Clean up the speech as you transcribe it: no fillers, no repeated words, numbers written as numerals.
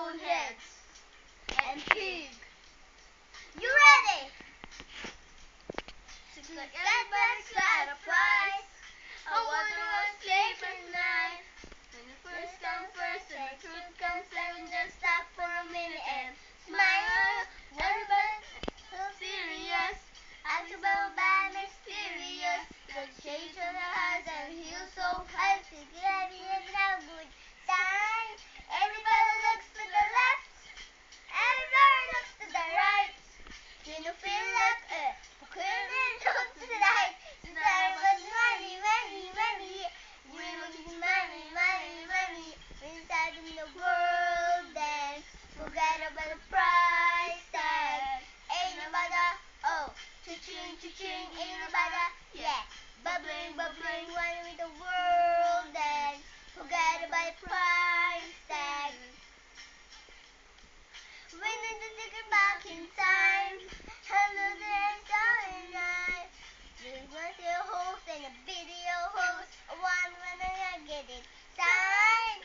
boneheads and pig. You ready? Seems like everybody's got a prize. I wonder what's sleeping night. When the first comes first and the truth comes second, just stop for a minute and smile. Everybody so serious, acts about bad, mysterious. The shades of the eyes and heels so high, together in a good sign. Everybody looks to the left, everybody looks to the right. Can you feel like clearly looks to the light? Since everybody's money, money, money. We want money, money, money. Inside in the world, then forget about the price tag. Ain't nobody, oh, cha-ching, cha-ching, ain't nobody, yeah. Bubbling, bubbling, one with the world, then forget about the price tag. We need to take it back in time. Hello there, starry night. There's one still host and a video host. One when I get it signed.